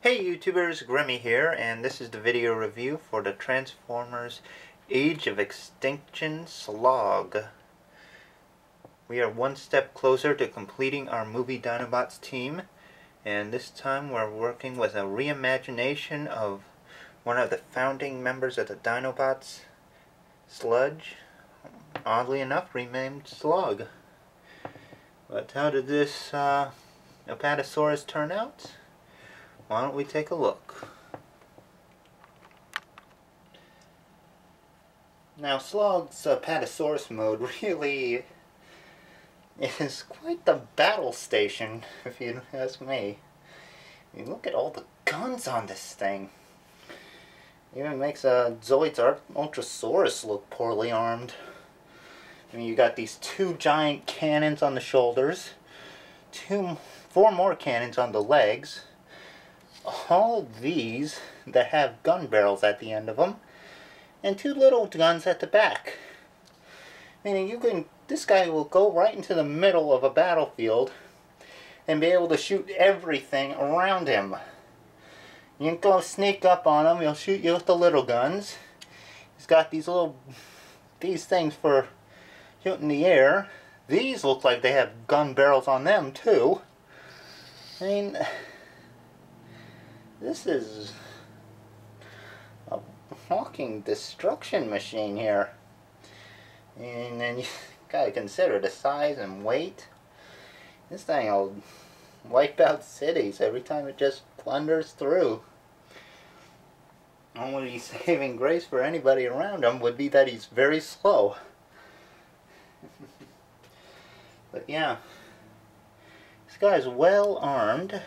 Hey YouTubers, Grimmy here, and this is the video review for the Transformers Age of Extinction Slog. We are one step closer to completing our movie Dinobots team, and this time we're working with a reimagination of one of the founding members of the Dinobots, Sludge, oddly enough renamed Slog. But how did this Apatosaurus turn out? Why don't we take a look? Now, Slog's Apatosaurus mode really is quite the battle station, if you ask me. I mean, look at all the guns on this thing. Even makes Zoid's Ultrasaurus look poorly armed. I mean, you got these two giant cannons on the shoulders, four more cannons on the legs. All these that have gun barrels at the end of them, and two little guns at the back. Meaning this guy will go right into the middle of a battlefield and be able to shoot everything around him. You can go sneak up on him, he'll shoot you with the little guns. He's got these things for shooting the air. These look like they have gun barrels on them too. I mean, this is a walking destruction machine here. And then you gotta consider the size and weight. This thing will wipe out cities every time it just plunders through. Only saving grace for anybody around him would be that he's very slow. But yeah, this guy's well armed.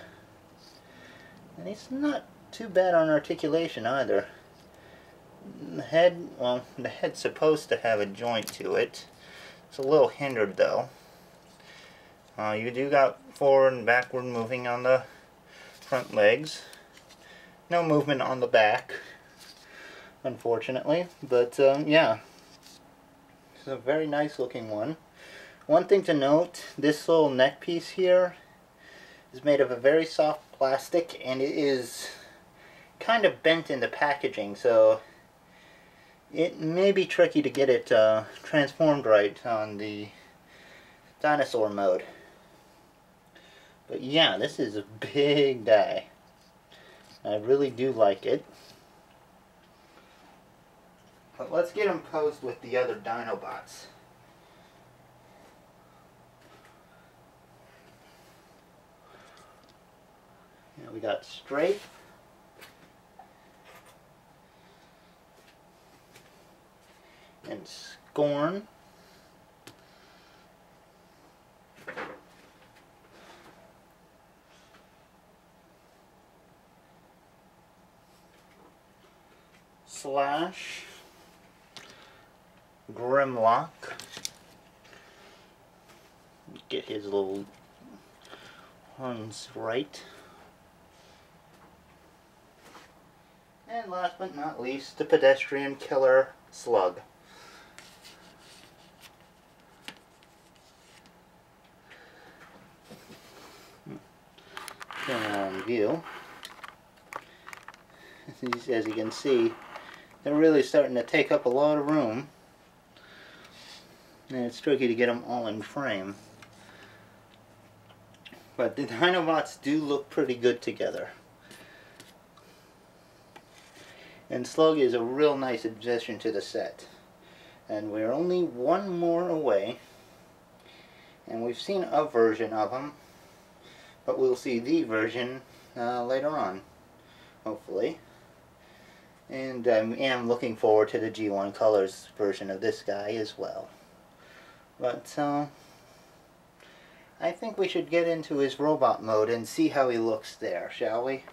And he's not too bad on articulation either. The head's supposed to have a joint to it. It's a little hindered though. You do got forward and backward moving on the front legs. No movement on the back, unfortunately. But yeah, it's a very nice looking one. One thing to note, this little neck piece here is made of a very soft plastic, and it is kind of bent in the packaging, so it may be tricky to get it transformed right on the dinosaur mode. But yeah, this is a big guy. I really do like it. But let's get him posed with the other Dinobots. We got Strafe, and Scorn, Slash, Grimlock, get his little horns right. And last but not least, the pedestrian killer, Slug. On view. As you can see, they're really starting to take up a lot of room. And it's tricky to get them all in frame. But the Dinobots do look pretty good together. And Slug is a real nice addition to the set. And we're only one more away. And we've seen a version of him. But we'll see the version later on, hopefully. And I am looking forward to the G1 Colors version of this guy as well. But I think we should get into his robot mode and see how he looks there, shall we?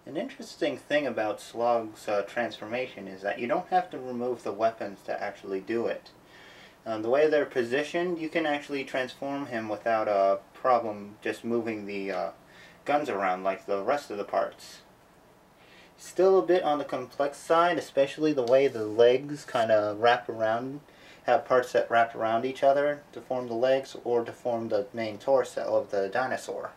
An interesting thing about Slog's transformation is that you don't have to remove the weapons to actually do it. The way they're positioned, you can actually transform him without a problem just moving the guns around like the rest of the parts. Still a bit on the complex side, especially the way the legs kind of wrap around have parts that wrap around each other to form the legs or to form the main torso of the dinosaur.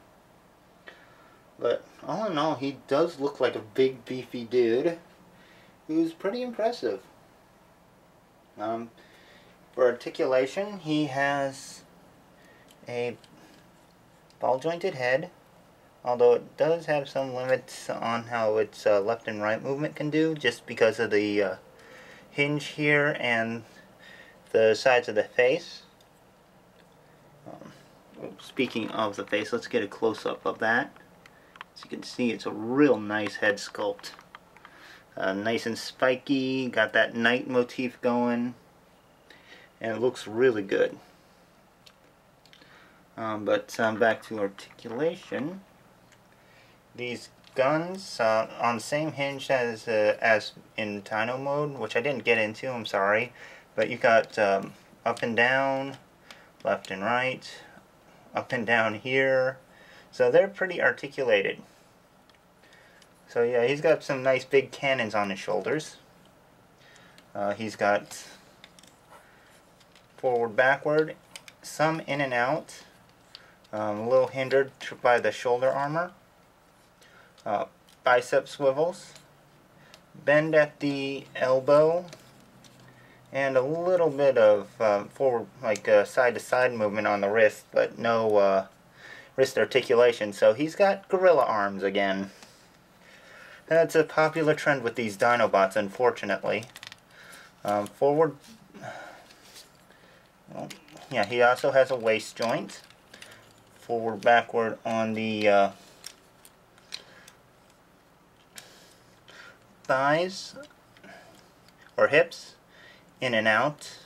But all in all, he does look like a big beefy dude who's pretty impressive. For articulation, he has a ball jointed head, although it does have some limits on how its left and right movement can do, just because of the hinge here and the sides of the face. Speaking of the face, let's get a close-up of that. As you can see, it's a real nice head sculpt. Nice and spiky, got that knight motif going, and it looks really good. But back to articulation. These guns on the same hinge as in Dino mode, which I didn't get into, I'm sorry. But you got up and down, left and right, up and down here. So they're pretty articulated. So yeah, he's got some nice big cannons on his shoulders. He's got forward, backward, some in and out. A little hindered by the shoulder armor. Bicep swivels. Bend at the elbow. And a little bit of forward, like side-to-side movement on the wrist, but no wrist articulation. So he's got gorilla arms again. That's a popular trend with these Dinobots, unfortunately. Forward, well, yeah, he also has a waist joint. Forward, backward on the thighs or hips, in and out.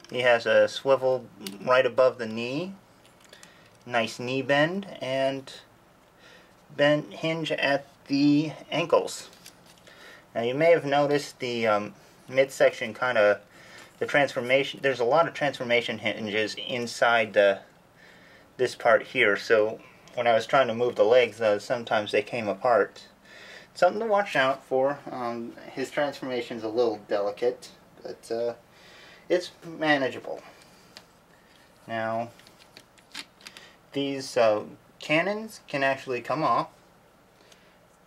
He has a swivel right above the knee, nice knee bend, and bend hinge at the ankles. Now you may have noticed the midsection kind of, the transformation, there's a lot of transformation hinges inside this part here, so when I was trying to move the legs, sometimes they came apart. Something to watch out for. His transformation's a little delicate, but it's manageable. Now, these cannons can actually come off,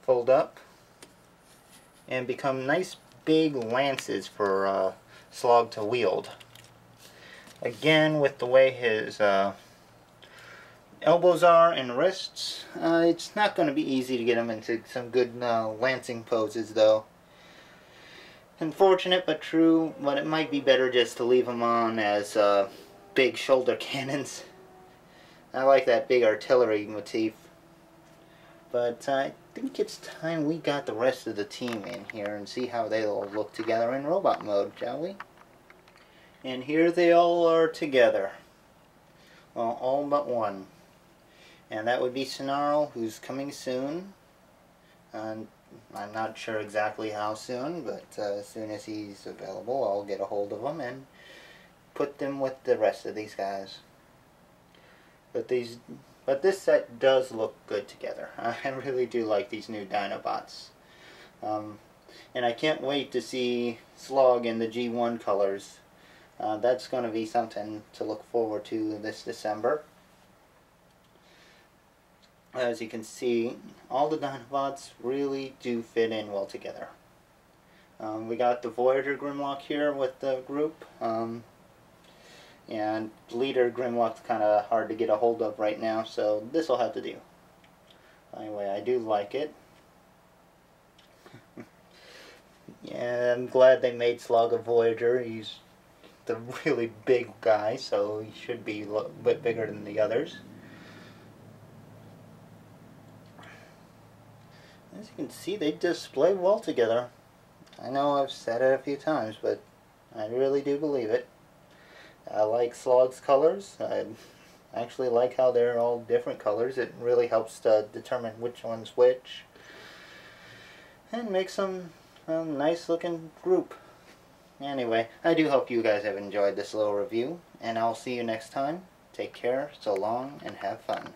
fold up, and become nice big lances for Slog to wield. Again, with the way his elbows are and wrists, it's not going to be easy to get him into some good lancing poses, though. Unfortunate but true, but it might be better just to leave him on as big shoulder cannons. I like that big artillery motif. But I think it's time we got the rest of the team in here and see how they all look together in robot mode, shall we? And here they all are together. Well, all but one. And that would be Snarl, who's coming soon. And I'm not sure exactly how soon, but as soon as he's available, I'll get a hold of him and put them with the rest of these guys. But this set does look good together. I really do like these new Dinobots. And I can't wait to see Slog in the G1 colors. That's going to be something to look forward to this December. As you can see, all the Dinobots really do fit in well together. We got the Voyager Grimlock here with the group. And leader Grimlock's kind of hard to get a hold of right now, so this will have to do. Anyway, I do like it. Yeah, I'm glad they made Slog a Voyager. He's the really big guy, so he should be a bit bigger than the others. As you can see, they display well together. I know I've said it a few times, but I really do believe it. I like Slog's colors. I actually like how they're all different colors. It really helps to determine which one's which. And makes them a nice looking group. Anyway, I do hope you guys have enjoyed this little review. And I'll see you next time. Take care, so long, and have fun.